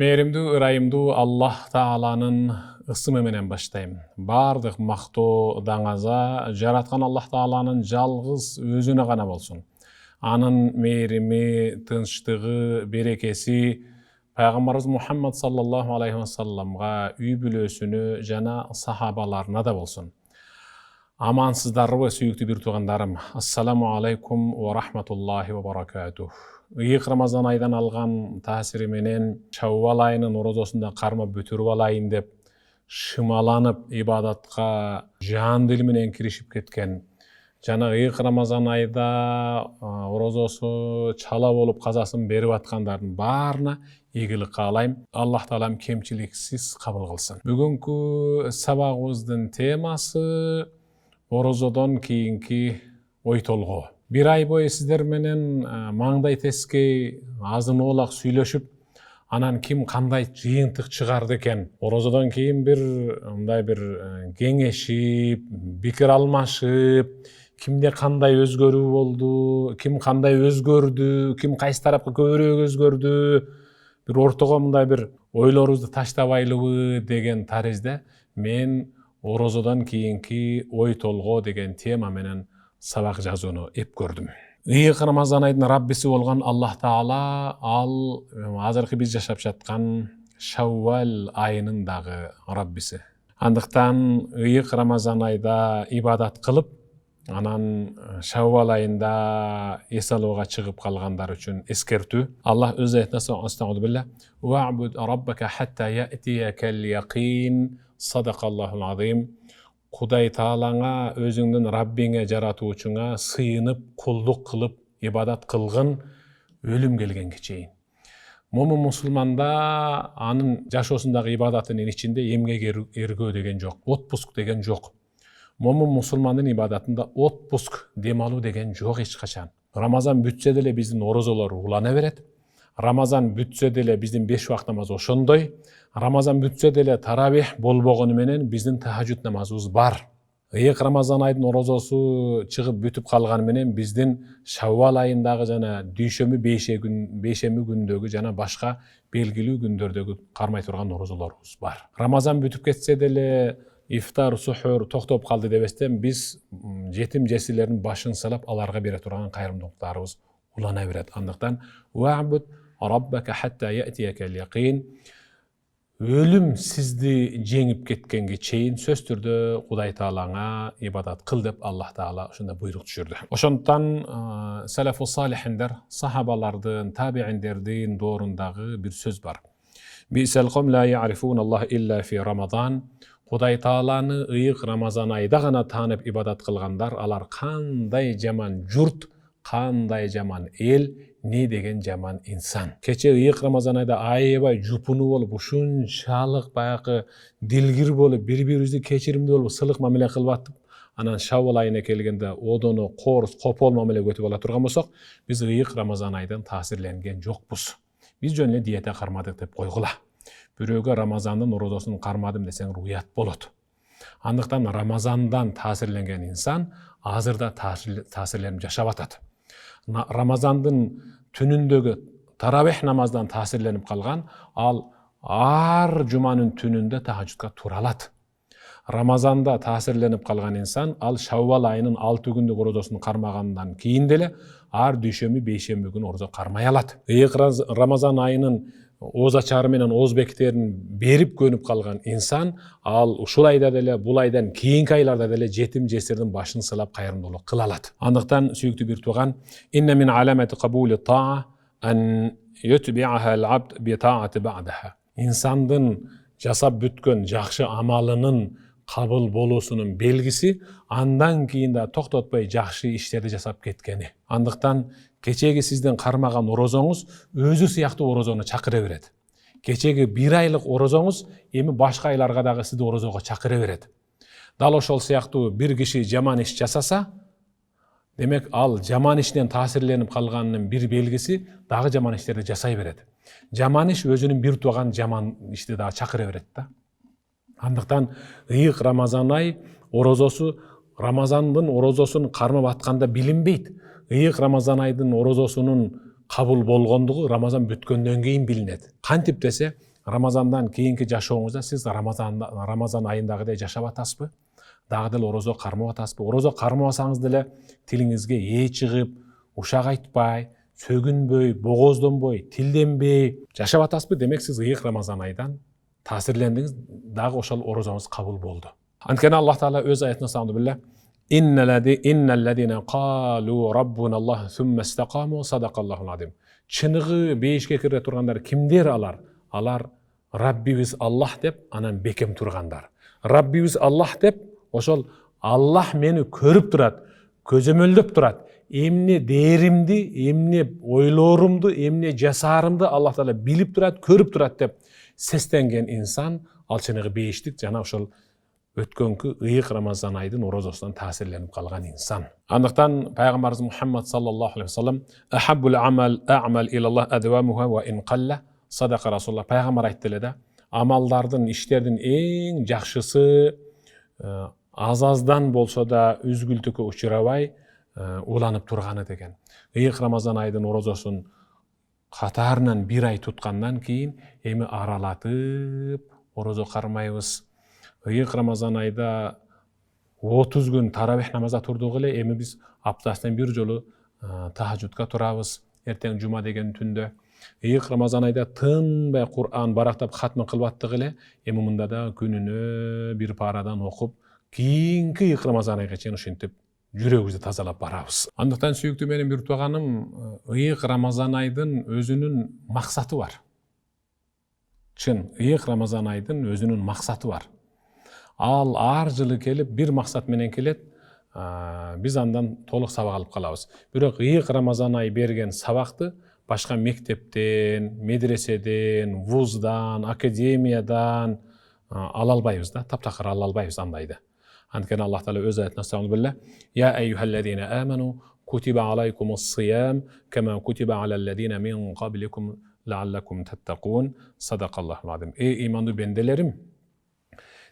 Мээримдүү, ырайымдуу Аллах Тааланын ысымы менен баштайм. Бардык мактоо даңаза жараткан Аллах Тааланын жалгыз өзүнө гана болсун. Анын мээрими, тынчтыгы, берекеси Пайгамбарыбыз Мухаммад саллаллаху алейхи ва салламга, үй бүлөсүнө жана сахабаларына да болсун. Амансыздарбы, сүйүктүү бир туугандарым. Ассаламу алейкум ва рахматуллахи ва баракатух. Ыйык Рамазан айдан алган таасири менен Шаввал айынын орозосунда кармап бүтүрүп алайын деп шымаланып ибадатка жан дил менен киришип кеткен жана ыйык Рамазан айда орозосу чала болуп казасын берип аткандардын баарына ийгилик каалайм. Аллах Таалам кемчиликсиз кабыл кылсын. Бүгүнкү сабагыбыздын темасы орозодон кийинки ой толгоо. Bir ay boyu sizler menen маңдай тескей азын оолак сүйлөшүп, анан ким кандай жыйынтык чыгарды экен, орозодон кийин мындай бир кеңешип, пикир алмашып, кимде кандай өзгөрүү болду, ким кандай өзгөрдү, ким кайсы тарапка көбүрөөк өзгөрдү, бир ортого мындай бир ойлорубузду таштабайлыбы деген таризде мен орозодон кийинки ой толгоо деген тема менен сабак жазууну эп көрдүм. Ыйык Рамазан айдын Раббиси болгон Аллах Таала ал азыркы биз жашап жаткан Шаввал айынын дагы Раббиси. Андыктан ыйык Рамазан айда ибадат кылып, анан Шаввал айында эс алууга чыгып калгандар үчүн эскертүү. Аллах өз айтасында астагфирулла билlah вa'буд раббака хатта я'тиякал яқин садақаллахул азим. Кудай Таалаңа, өзүңдүн Раббиңе жаратуучуңа сыйынып, кулдук кылып, ибадат кылгын өлүм келгенге чейин. Момун мусулманда анын жашоосундагы ибадатынын ичинде эмгек эргөө деген жок, отпуск деген жок. Момун мусулмандын ибадатында отпуск, дем алуу деген жок эч качан. Рамазан бүтсө деле биздин орозолор улана берет. Рамазан бүтсө деле биздин 5 вакыт намаз ошондой. Рамазан бүтсө деле тарабих болбогону менен биздин тахажжуд намазыбыз бар. Ыйык Рамазан айдын орозосу чыгып бүтүп калганы менен биздин Шаввал айындагы жана дүйшөмбү, бейшемби күндөгү жана башка белгилүү күндөрдөгү кармай турган орозолорубуз бар. Рамазан бүтүп кетсе деле ифтар, сухур токтоп калды дебестен биз жетим жесирлердин башын сылап аларга бере турган кайрымдуулуктарыбыз улана берет. Андыктан вa'буд раббака хатта я'тиякал яқин. Өлүм сизди жеңип кеткенге чейин сөз түрдө Кудай Таалаңа ибадат кыл деп Аллах Таала ошондой буйрук түшүрдү. Ошондуктан салафу салихиндер, сахабалардын, табииндердин доорундагы бир сөз бар. Бисал ком ла я'рифун Аллах илля фи Рамазан. Кудай Тааланы ыйык Рамазан айда гана таанып ибадат кылгандар, алар кандай жаман журт, кандай жаман эл, не деген жаман инсан. Кече ыйык Рамазан айда аябай жупуну болуп, ушунчалык баягы дилгир болуп, бири-бирибизди кечиримдүү болуп, сылык мамиле кылып атып, анан Шаввал айына келгенде одону коорус, копол мамиле өтүп ала турган болсок, биз ыйык Рамазан айдан таасирленген жокпуз. Биз жөн эле диета кармадык деп койгула. Бирөөгө Рамазандын орозосун кармадым десең уят болот. Андыктан Рамазандан таасирленген инсан азырда таасирленип жашап атат. Рамазандын түнүндөгү тарабих намаздан таасирленип калган, ал ар жуманын түнүндө тахажжудка тура алат. Рамазанда таасирленип калган инсан, ал Шаввал айынын 6 күндүк орозосун кармагандан кийин деле ар дүйшөмбү, бейшемби күнү орозо кармай алат. Ыйык Рамазан айынын оз ачары менен оз бектерин берип көнүп калган инсан, ал ушул айда деле, бул айдан кийинки айларда деле жетим жесирдин башын сылап кайрымдуулук кыла алат. Андыктан сүйүктүү бир тууган, инна мин аламати кабули таа ан ютби'аха ал-абд би таати бa'даха. Инсандын жасап бүткөн жакшы амалынын кабыл болуусунун белгиси андан кийин да токтотпой жакшы иштерди жасап кеткени. Андыктан кечеги сиздин кармаган орозоңуз өзү сыяктуу орозону чакыра берет. Кечеги 1 айлык орозоңуз эми башка айларга дагы сизди орозого чакыра берет. Дал ошол сыяктуу бир киши жаман иш жасаса, демек ал жаман иштен таасирленип калганынын бир белгиси дагы жаман иштерди жасай берет. Жаман иш өзүнүн бир тууган жаман ишти дагы чакыра берет да. Андыктан ыйык Рамазан ай орозосу Рамазандын орозосун кармап атканда билинбейт. Ыйык Рамазан айдын орозосунун кабыл болгондугу Рамазан бүткөндөн кийин билинет. Кантип десе, Рамазандан кийинки жашооңузда сиз Рамазан айындагыдай жашап атасызбы? Дагы деле орозо кармап атасызбы? Орозо кармабасаңыз деле тилиңизге чыгып, ушак айтпай, сөгүнбөй, богоздонбой, тилденбей жашап атасызбы? Демек сиз ыйык Рамазан айдан таасирлендиңиз, дагы ошол орозоңуз кабыл болду. Анткени Аллах Таала өз аятында сагынды биле: «Инналлазина қалу раббуна Аллах сумма истақаму садақаллахул азим». Чыныгы бейишке кире тургандар кимдер алар? Алар Раббибиз Аллах деп анан бекем тургандар. Раббибиз Аллах деп ошол Аллах мени көрүп турат, көзөмөлдөп турат. Эмне дээримди, эмне ойлорумду, эмне жасаарымды Аллах Таала билип турат, көрүп турат деп сестенген инсан ал чыныгы бейиштик жана ошол өткөнкү ыйык Рамазан айдын орозосунан таасирленип калган инсан. Андыктан пайгамбарыбыз Мухаммад саллаллаху алейхи вассалам ахаббул амал илаллах адвамуха ва ин қалла садака Расулуллах пайгамбар айтты эле да, амалдардын, иштердин эң жакшысы азаздан болсо да үзгүлтүккө учурабай уланып турганы деген. Ыйык Рамазан айдын орозосун катарынан бир ай туткандан кийин эми аралатып орозо кармайбыз. Ыйык Рамазан айда 30 күн таравих намаза турдук эле, эми биз аптасынан бир жолу тахажжудка турабыз, эртең жума деген түндө. Ыйык Рамазан айда тынбай Кур'ан барактап хатмын кылбаттык эле, эми мында да күнүнө бир парадан окуп, кийинки ыйык Рамазан айга чейин ушинтип жүрөгүбүздү тазалап барабыз. Андыктан сүйүктүү менин бир тууганым, ыйык Рамазан айдын өзүнүн максаты бар. Чын, ыйык Рамазан айдын өзүнүн максаты бар. Ал ар жылы келип бир максат менен келет, биз андан толук сабак алып калабыз. Бирок ыйык Рамазан ай берген сабакты башка мектептен, медреседен, вуздан, академиядан ала албайбыз да, таптакыр ала албайбыз андайды. Анткени Аллах Таала өз аятында сагынды биле: «Я айюхаллазина аману кутиба алайкумус-сиям кама кутиба алаллазина мин qablikum la'allakum tattaqun садакаллахул азим». Эй имандуу бенделерим,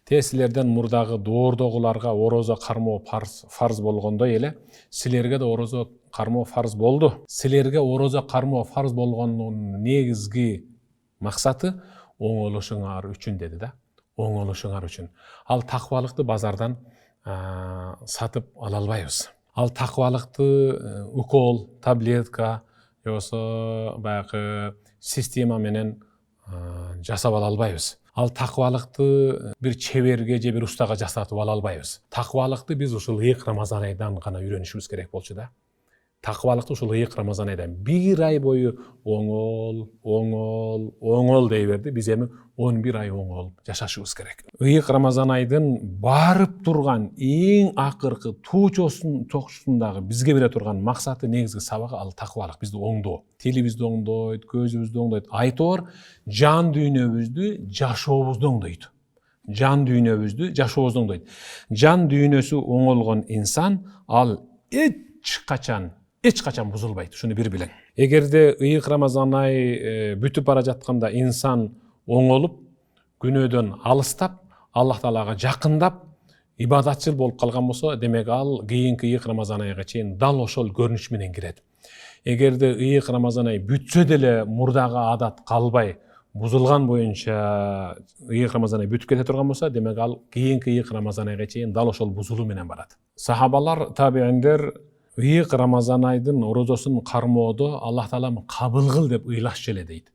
силерден мурдагы доордогуларга орозо кармоо фарз болгондой эле силерге да орозо кармоо фарз болду. Силерге орозо кармоо фарз болгонунун негизги максаты оңолушуңар үчүн деди да. Оңолушуңар үчүн. Ал таквалыкты базардан сатып ала албайбыз. Ал таквалыкты укол, таблетка, жоксо баягы система менен жасап ала албайбыз. Ал таквалыкты бир чеберге же бир устага жасатып ала албайбыз. Таквалыкты биз ушул ыйык Рамазан айдан гана үйрөнүшүбүз керек болчу да. Таквалыкты ушул ыйык Рамазан айдан бир ай бою оңол дей берди. Биз эми 11 ай оңол жашашыбыз керек. Ыйык Рамазан айдын барып турган эң акыркы туучусундагы бизге бере турган максаты, негизги сабагы ал таквалык, бизди оңдоо. Тилибизди оңдойт, көзүбүздү оңдойт. Айтор жан дүйнөбүздү, жашообузду оңдойт. Жан дүйнөбүздү, жашообузду оңдойт. Жан дүйнөсү оңолгон инсан ал эч качан бузулбайт. Шуну бир билең. Эгерде ыйык Рамазан ай бүтүп бара жатканда инсан оңолуп, күнөөдөн алыстап, Аллах Таалага жакындап, ибадатчыл болуп калган болсо, демек ал кийинки ыйык Рамазан айга чейин дал ошол көрүнүш менен кирет. Эгерде ыйык Рамазан ай бүтсө деле мурдагы адат калбай, бузулган боюнча ыйык Рамазан ай бүтүп кете турган болсо, демек ал кийинки ыйык Рамазан айга чейин дал ошол бузулуу менен барат. Сахабалар, табииндер ыйык Рамазан айдын орозосун кармоодо Аллах Таалам кабыл кыл деп ыйлашчу эле дейт.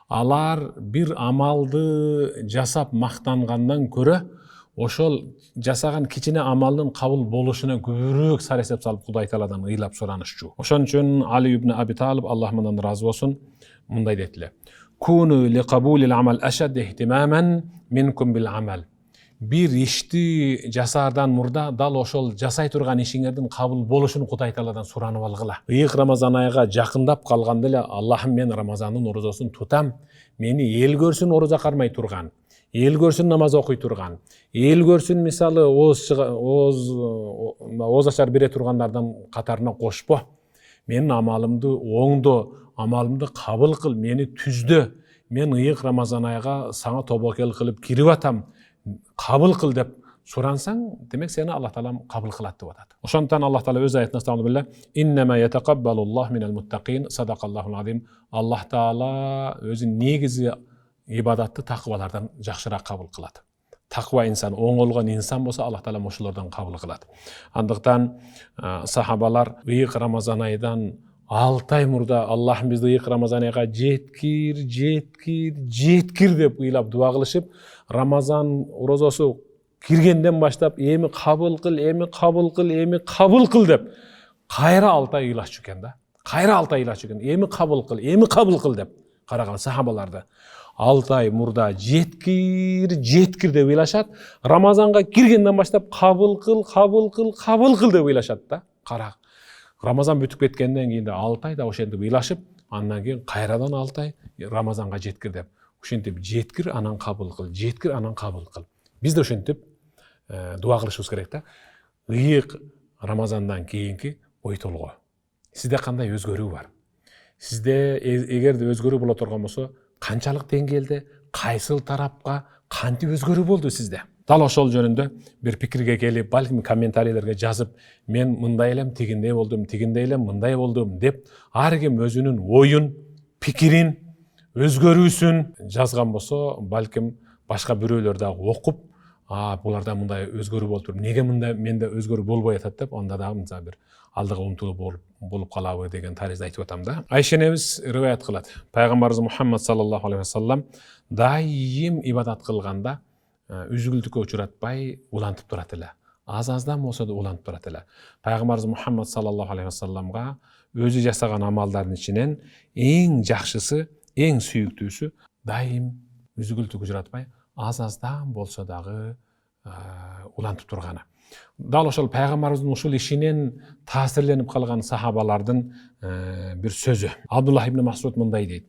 Алар бир амалды жасап мактангандан көрө ошол жасаган кичине амалдын кабыл болушуна көбүрөөк сар эсеп салып Кудай Тааладан ыйлап суранышчу. Ошон үчүн Али ибн Аби Талиб, Аллах мындан разы болсун, мындай дейтиле: "Куну ли кабулил амал ашад ихтимаман минкум бил амал". Бир ишти жасаардан мурда дал ошол жасай турган ишиңердин кабыл болушун Кудай Тааладан суранып алгыла. Ыйык Рамазан айга жакындап калганда эле Аллахым, мен Рамазандын орозосун тутам, мени эл көрсүн орозо кармай турган, эл көрсүн намаз окуй турган, эл көрсүн мисалы ооз ачар бере тургандардан катарына кошпо. Менин амалымды оңдо, амалымды кабыл кыл, мени түздө. Мен ыйык Рамазан айга сага тобокел кылып кирип атам, кабыл кыл деп сурансаң, демек сени Аллах Таалам кабыл кылат деп атат. Ошондон Аллах Таала өз аятында сагынды биле: "Иннама ятакаббалуллаху минал муттакин садакаллахул азим". Аллах Таала өзү негизи ибадатты такыбалардан жакшыраак кабыл кылат. Таква инсан, оңолгон инсан болсо Аллах Таала ошолордон кабыл кылат. Андыктан сахабалар ыйык Рамазан айдан 6 ай мурда Аллах бизди ыйык Рамазан айга жеткир деп ыйлап дуа кылышып, Рамазан розосу киргенден баштап эми кабыл кыл деп кайра 6 ай ыйлашчу экен да. Кайра 6 ай ыйлашчу экен. Эми кабыл кыл деп караган сахабаларды 6 ай мурда жеткир деп ыйлашат. Рамазанга киргенден баштап кабыл кыл деп ыйлашат да. Кара. Рамазан бүтүп кеткенден кийин 6 айда ошентип ыйлашып, андан кийин кайрадан 6 ай Рамазанга жеткир деп. Ошентип жеткир анан кабыл кыл. Биз да ошентип дуа кылышыбыз керек да. Ыйык Рамазандан кийинки ой толгоо. Сизде кандай өзгөрүү бар? Сизде эгерде өзгөрүү боло турган болсо, канчалык деңгээлде, кайсыл тарапка, кантип өзгөрүү болду сизде? Дал ошол жөнүндө бир пикирге келип, балким комментарийлерге жазып, мен мындай элем, тигиндей мындай болдум деп, ар ким өзүнүн оюн, пикирин, өзгөрүүсүн жазган болсо, балким башка бирөөлөр дагы окуп, буларда мындай өзгөрүү болуп тур, неге мындай менде өзгөрүү болбой атат деп, онда дагы мындай бир алдыга умтулуп болуп калабы деген таризде айтып атам да. Айша энебиз риваят кылат. Пайгамбарыбыз Мухаммад саллаллаху алейхи вассалам дайым ибадат кылганда үзгүлтүккө учуратпай улантып турат эле. Аз-аздан болсо да улантып турат эле. Пайгамбарыбыз Мухаммад саллаллаху алейхи вассаламга өзү жасаган амалдардын ичинен эң жакшысы, эң сүйүктүүсү дайым үзгүлтүк учуратпай аз-аздан болсо дагы улантып турганы. Дал ошол пайгамбарыбыздын ушул ишинен таасирленип калган сахабалардын бир сөзү. Абдуллах ибн Масуд мындай дейт.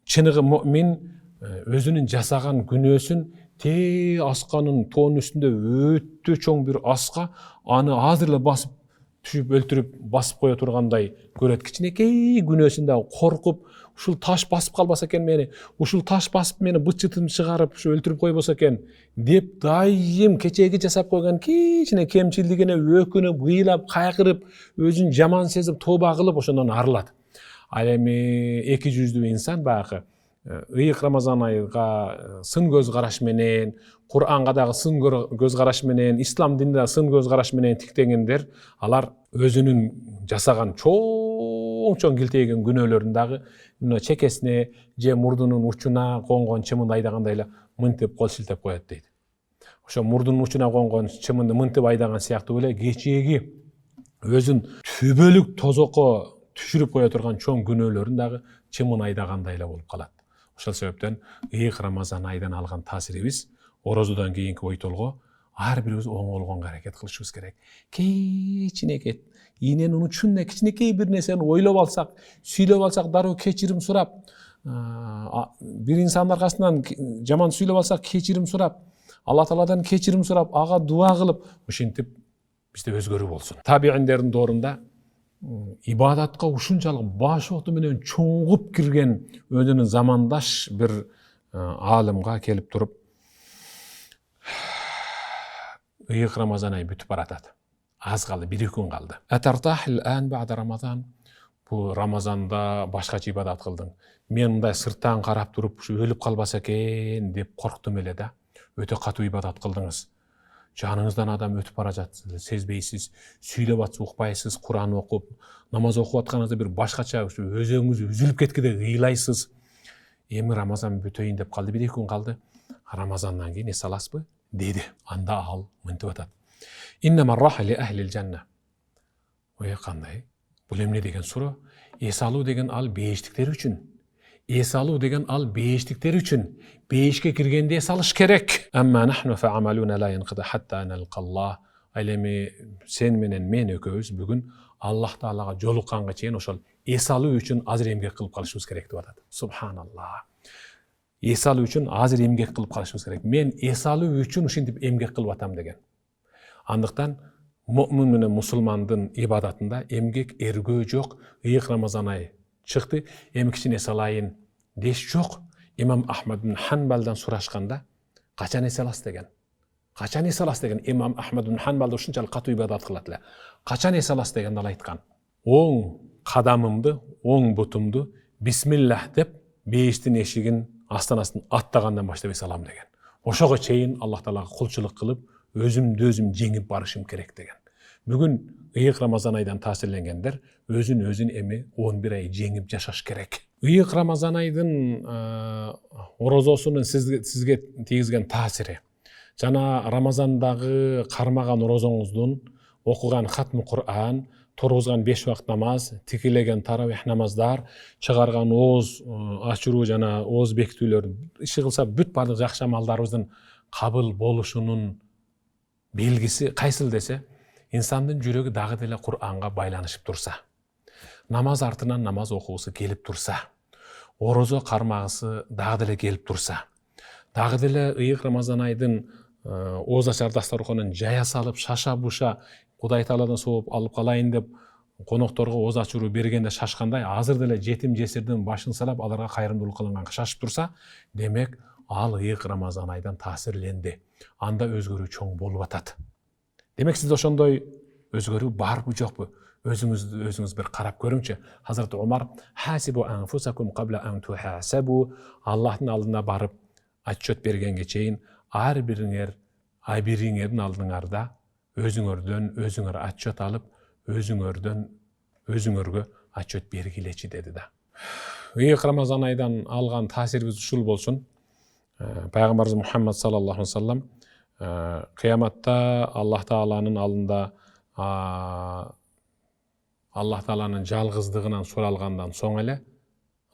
Чыныгы муъмин өзүнүн жасаган күнөөсүн асканын тоонун үстүндө өтө чоң бир аска аны азыр эле басып түшүп өлтүрүп басып кое тургандай көрөт. Кичинекей күнөөсүн дагы коркуп, ушул таш басып калбаса экен ушул таш басып мени быт-чытын чыгарып ушу өлтүрүп койбосо экен деп дайым кечеги жасап койгон кичине кемчилдигине өкүнүп, ыйлап, кайгырып, өзүн жаман сезип, тооба кылып ошондон арылат. Ал эми эки жүздүү инсан баягы ыйык Рамазан айга сын көз караш менен, Кур'анга дагы сын көз караш менен, ислам динде дагы сын көз караш менен тиктегендер, алар өзүнүн жасаган чоң килтейген күнөөлөрүн дагы чекесине же мурдунун учуна конгон чымын айдагандай эле мынтип кол шилтеп коет дейт. Ошо мурдунун учуна конгон чымынды мынтип айдаган сыяктуу эле кечеги өзүн түбөлүк тозокко түшүрүп кое турган чоң күнөөлөрүн дагы чымын айдагандай эле болуп калат. Ошол себептен ыйык Рамазан айдан алган таасирибиз орозодон кийинки ой толгоо ар бирибиз оңолгонго аракет кылышыбыз керек. Кичинекей иненин учунда кичинекей бир нерсени ойлоп алсак, сүйлөп алсак, дароо кечирим сурап, бир инсандын аркасынан жаман сүйлөп алсак, кечирим сурап, Алла Тааладан кечирим сурап, ага дуа кылып, ошентип бизде өзгөрүү болсун. Табииндердин доорунда ибадатка ушунчалык баш ооту менен чоңуп кирген өзүнүн замандаш бир аалымга келип туруп, ыйык Рамазан айы бүтүп баратат. Аз калды, 1-2 күн калды. Атартахил ан ба'да Рамазан. Бу Рамазанда башкача ибадат кылдың. Мен мындай сырттан карап туруп, ушу өлүп калбаса экен деп корктум эле да. Өтө катуу ибадат кылдыңыз. Жаныңыздан адам өтүп бара жатты, сезбейсиз, сүйлөп атсыз, укпайсыз, Кур'ан окуп, намаз окуп атканыңызда бир башкача өзүңүз үзүлүп кеткенде ыйлайсыз. Эми Рамазан бүтөйүн деп калды, 1-2 күн калды. Рамазандан кийин эс аласызбы? Деди. Анда ал мынтип атат. Иннама раха ли ахлил жанна. Ой кандай? Бул эмне деген суроо? Эс алуу деген ал бейиштиктер үчүн. Эс алуу деген ал бейиштиктер үчүн. Бейишке киргенде эс алыш керек. Амма нахну фа амалуна ла янқида хатта налқаллах. Ал эми сен менен мен экөөбүз бүгүн Аллах Таалага жолукканга чейин ошол эс алуу үчүн азыр эмгек кылып калышыбыз керек деп атат. Субханаллах. Эс алуу үчүн азыр эмгек кылып калышыбыз керек. Мен эс алуу үчүн ушинтип эмгек кылып атам деген. Андыктан муъмин менен мусулмандын ибадатында эмгек эргөө жок. Ыйык Рамазан айы чыкты, эми кичине эс алайын деш жок. Имам Ахмад ибн Ханбалдан сурашканда качан эс аласыз деген. Качан эс аласыз деген. Имам Ахмад ибн Ханбал ушунчалык катуу ибадат кылат эле. Качан эс аласыз дегенде ал айткан. Оң кадамымды, оң бутумду бисмиллах деп бейиштин эшигин астанасын аттагандан баштап эс алам деген. Ошого чейин Аллах Таалага кулчулук кылып, өзүмдү өзүм жеңип барышым керек деген. Бүгүн ыйык Рамазан айдан таасирленгендер өзүн эми 11 ай жеңип жашаш керек. Ыйык Рамазан айдын орозосунун сизге тийгизген таасири жана Рамазандагы кармаган орозоңуздун окуган хатмы Кур'ан, тургузган 5 вакыт намаз, тикилеген таравих намаздар, чыгарган ооз ачыруу жана ооз бекитүүлөр иши кылса бүт баардык жакшы амалдарыбыздын кабыл болушунун белгиси кайсыл десе, инсандын жүрөгү дагы деле Кур'анга байланышып турса, намаз артынан намаз окуусу келип турса, орозо кармагысы дагы деле келип турса, дагы деле ыйык Рамазан айдын ооз ачар дасторконун жая салып, шаша буша Кудай Тааладан сооп алып калайын деп конокторго ооз ачыруу бергенде шашкандай, азыр деле жетим жесирдин башын салап аларга кайрымдуулук кылынганга шашып турса, демек ал ыйык Рамазан айдан таасирленди. Анда өзгөрүү чоң болуп атат. Демек сизде ошондой өзгөрүү барбы жокпу? Өзүңүз бир карап көрүңчү. Hazrat Umar хасибу анфусакум кабла ан тухасабу, Аллахтын алдына барып отчет бергенге чейин ар бириңердин алдыңарда өзүңөр отчет алып, өзүңөргө отчет бергилечи деди да. Ыйык Рамазан айдан алган таасирибиз ушул болсун. Пайгамбарыбыз Мухаммад саллаллаху алейхи ва саллям кыяматта Аллах Тааланын алдында Аллах Тааланын жалгыздыгынан суралгандан соң эле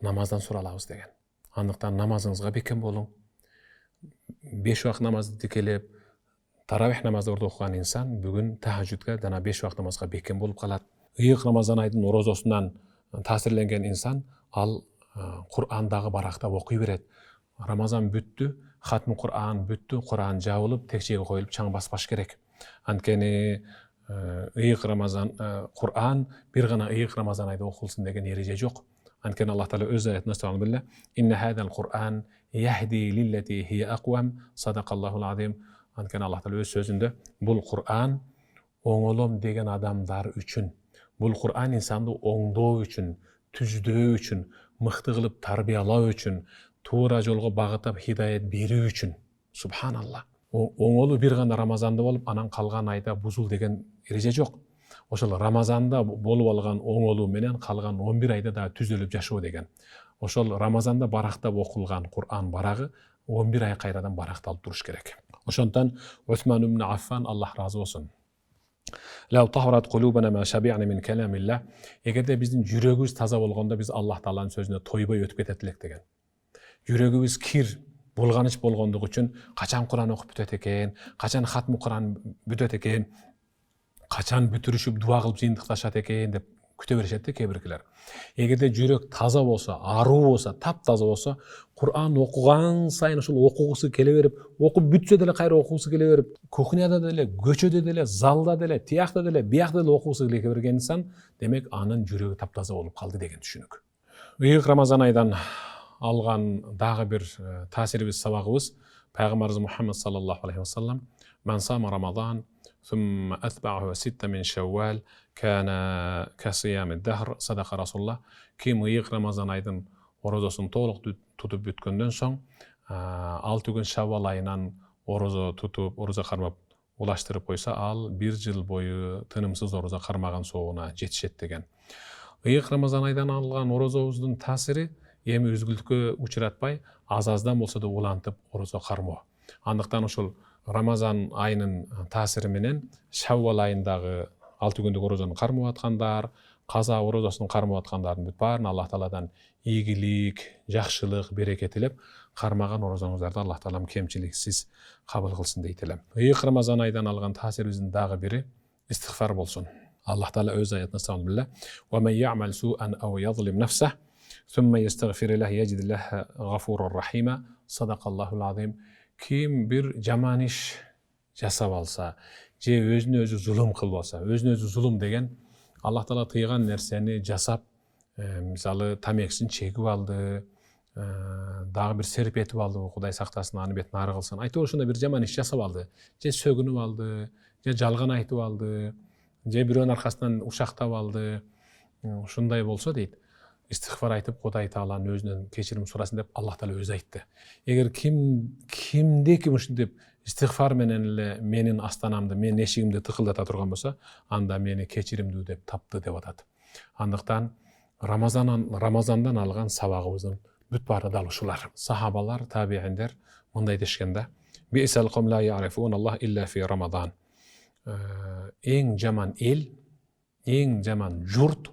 намаздан суралабыз деген. Андыктан намазыңызга бекем болуң. 5 вакыт намазды тикелеп, таравих намаздарды окуган инсан бүгүн тахажжудга жана 5 вакыт намазга бекем болуп калат. Ыйык Рамазан айдын орозосунан таасирленген инсан ал Кур'андагы барактап окуй берет. Рамазан бүттү, хатмы Кур'ан бүттү, Кур'ан жабылып, текчеге коюлуп чаң баспаш керек. Анткени ыйык Рамазан Кур'ан бир гана ыйык Рамазан айда окулсун деген эреже жок. Анткени Аллах Таала өз аятында сабан биле: "Инна хадал Кур'ан яхди лиллати хия аквам, садакаллахул азим." Анткени Аллах Таала өз сөзүндө бул Кур'ан оңолом деген адамдар үчүн, бул Кур'ан инсанды оңдоо үчүн, түздөө үчүн, мыкты кылып тарбиялоо үчүн, туура жолго багыттап хидаят берүү үчүн. Субханалла. Оңолу бир гана Рамазанда болуп, анан калган айда бузул деген эреже жок. Ошол Рамазанда болуп алган оңолуу менен калган 11 айда да түзөлүп жашоо деген. Ошол Рамазанда барактап окулган Кур'ан барагы 11 ай кайрадан баракталып туруш керек. Ошондон Усман ибн Аффан, Аллах разы болсун, "Лау тахарат кулубана ма шаби'на мин каламилла", эгерде биздин жүрөгүбүз таза болгондо биз Аллах Тааланын сөзүнө тойбой өтүп кетет элек деген. Жүрөгүбүз кир, булганыч болгондугу үчүн качан Кур'ан окуп бүтөт экен, качан хатмы Кур'ан бүтөт экен, качан бүтүрүшүп дуа кылып жыйынтыкташат экен деп күтө беришет да кээ биркилер. Эгерде жүрөк таза болсо, аруу болсо, таптаза болсо, Кур'ан окуган сайын ошол окугусу келе берип, окуп бүтсө деле кайра окугусу келе берип, кухняда деле, көчөдө деле, залда деле, тиякта деле, биякта деле окугусу келе берген инсан, демек анын жүрөгү таптаза болуп калды деген түшүнүк. Ыйык Рамазан айдан алган дагы бир таасирибиз, сабагыбыз Пайгамбарыбыз Мухаммад саллаллаху алейхи ва саллям: "Ман сама Рамазан, ثم أتبعه 6 من شوال كان كصيام الدهر", صدق Rasulullah. Ким ыйык Рамазан айдын орозосун толук тутуп бүткөндөн соң 6 күн Шаввал айынан орозо тутуп, орозо кармап улаштырып койсо, ал 1 жыл бою тынымсыз орозо кармаган соогуна жетишет деген. Ыйык Рамазан айдан алган орозобуздун таасири эми үзгүлтүккө учуратпай, аз-аздан болсо да улантып орозо кармоо. Андыктан ошол Рамазан айынын таасири менен Шаввал айындагы 6 күндүк орозону кармап аткандар, каза орозосун кармап аткандардын бүт баарын Аллах Тааладан ийгилик, жакшылык, береке тилеп, кармаган орозоңуздарды Аллах Таалам кемчиликсиз кабыл кылсын дейт элем. Ыйык Рамазан айдан алган таасирибиздин дагы бири истигфар болсун. Аллах Таала өз аятында сабан биле: "Ва ман я'мал су'ан ав yazlim nafsah, thumma yastaghfir lahu yajid lahu ghafurur rahima", sadaqallahul azim. Ким бир жаман иш жасап алса, же өзүнө өзү зулум кылып алса, өзүнө өзү зулум деген Аллах Таала тыйган нерсени жасап, мисалы тамекисин чегип алды, дагы бир серпетип алды, Кудай сактасын, аны бетин ары кылсын. Айтып ошондой бир жаман иш жасап алды, же сөгүнүп алды, же жалган айтып алды, же бирөөнүн аркасынан ушактап алды. Ушундай болсо дейт, истигфар айтып Кудай Тааланын өзүнөн кечирим сурасын деп Аллах Таала өзү айтты. Эгер кимде ушинтип истигфар менен эле менин астанамды, менин эшигимди тыкылдата турган болсо, анда мени кечиримдүү деп тапты деп атат. Андыктан Рамазандан алган сабагыбыздын бүт баары дал ушулар. Сахабалар, табииндер мындай дешкен да: "Бисал ком ла я'рифун Аллах илля фи Рамазан." Эң жаман эл, эң жаман журт,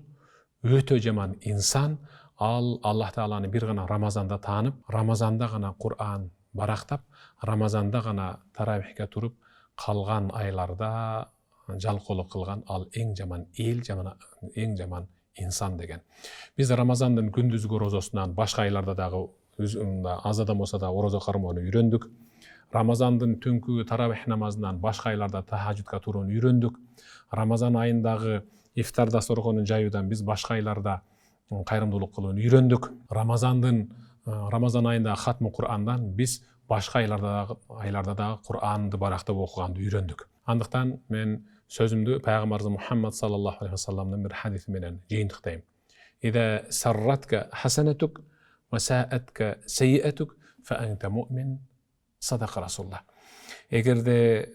өтө жаман инсан ал Аллах Тааланы бир гана Рамазанда таанып, Рамазанда гана Кур'ан барактап, Рамазанда гана таравихке туруп, калган айларда жалкоолук кылган ал эң жаман эл, эң жаман инсан деген. Биз Рамазандын күндүзгү орозосунан башка айларда дагы аз адам болсо да орозо кармоону үйрөндүк. Рамазандын түнкү таравих намазынан башка айларда тахажжудка турууну үйрөндүк. Рамазан айындагы ифтар дасторконун жаюудан биз башка айларда кайрымдуулук кылууну үйрөндүк. Рамазан айындагы хатмы Кур'андан биз башка айларда дагы Кур'анды барактап окуганды үйрөндүк. Андыктан мен сөзүмдү Пайгамбарыбыз Мухаммад саллаллаху алейхи вассаламдын бир хадиси менен жыйынтыктайм. "Ида сарратка хасанатук ва саатка сайиатук фа анта муъмин", садака Расулуллах. Эгерде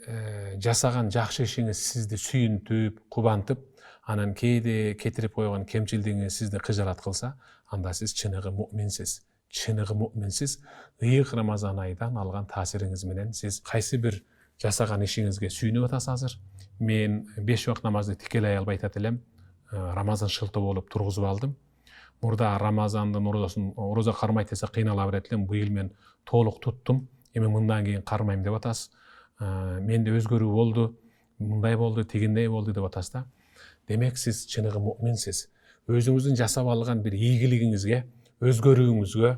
жасаган жакшы ишиңиз сизди сүйүнтүп, кубантып, анан кээде кетирип койгон кемчилдигиңиз сизди кыжырат кылса, анда сиз чыныгы муъминсиз. Чыныгы муъминсиз. Ыйык Рамазан айдан алган таасириңиз менен сиз кайсы бир жасаган ишиңизге сүйүнүп атасыз азыр. Мен 5 вакыт намазды тикелей албай атат элем. Рамазан шылтоо болуп тургузуп алдым. Мурда Рамазандын орозо кармайт десе кыйнала берет элем. Быйыл мен толук туттум. Эми мындан кийин кармайм деп атасыз. Менде өзгөрүү болду, мындай болду, тигиндей болду деп атасыз да. Демек сиз чыныгы муъминсиз. Өзүңүздүн жасап алган бир ийгилигиңизге, өзгөрүүңүзгө,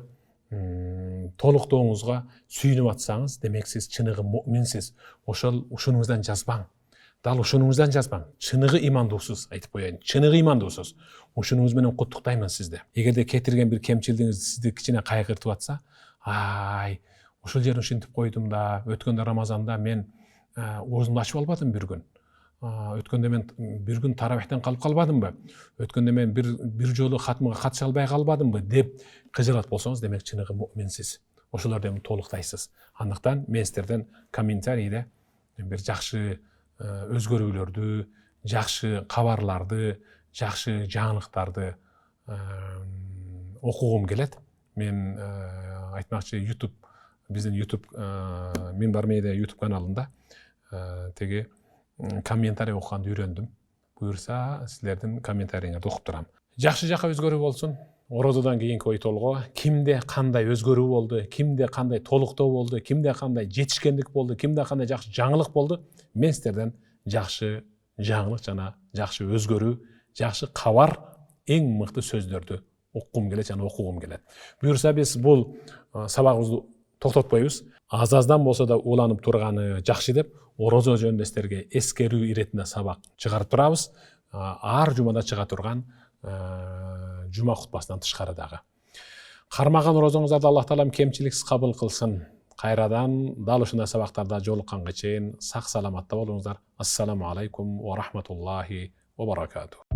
толуктооңузга сүйүнүп атсаңыз, демек сиз чыныгы муъминсиз. Ушунуңуздан жазбаң. Дал ушунуңуздан жазбаң. Чыныгы имандуусуз, айтып коеюн. Чыныгы имандуусуз. Ушунуңуз менен куттуктаймын сизди. Эгерде кетирген бир кемчилдигиңиз сизди кичине кайгыртып атса, ушул жерин ушинтип койдум да, өткөндө Рамазанда мен оозумду ачып албадым бир күн. Өткөндө мен бир күн таравихтен калып калбадымбы? Өткөндө мен бир жолу хатмыга катыша албай калбадымбы деп кыжырат болсоңуз, демек чыныгы муъминсиз. Ошолорду эми толуктайсыз. Андыктан мен сиздерден комментарийде бир жакшы өзгөрүүлөрдү, жакшы кабарларды, жакшы жаңылыктарды окугум келет. Мен айтмакчы биздин YouTube Минбар Медиа YouTube каналында теги комментарий окуганды үйрөндүм. Буюрса силердин комментарийиңерди окуп турам. Жакшы жака өзгөрүү болсун. Орозодон кийинки ой толгоо, кимде кандай өзгөрүү болду, кимде кандай толуктоо болду, кимде кандай жетишкендик болду, кимде кандай жакшы жаңылык болду. Мен сиздерден жакшы жаңылык жана жакшы өзгөрүү, жакшы кабар, эң мыкты сөздөрдү окугум келет жана окугум келет. Буюрса биз бул сабагыбызды токтотпойбуз. Аз-аздан болсо да уланып турганы жакшы деп, орозо жөнүндө силерге эскерүү иретинде сабак чыгарып турабыз. Ар жумада чыга турган жума хутбасынан тышкары дагы. Кармаган орозоңуздарды Аллах Таалам кемчиликсиз кабыл кылсын. Кайрадан дал ушундай сабактарда жолукканга чейин сак саламатта болуңуздар. Ассаламу алейкум ва рахматуллахи ва баракатух.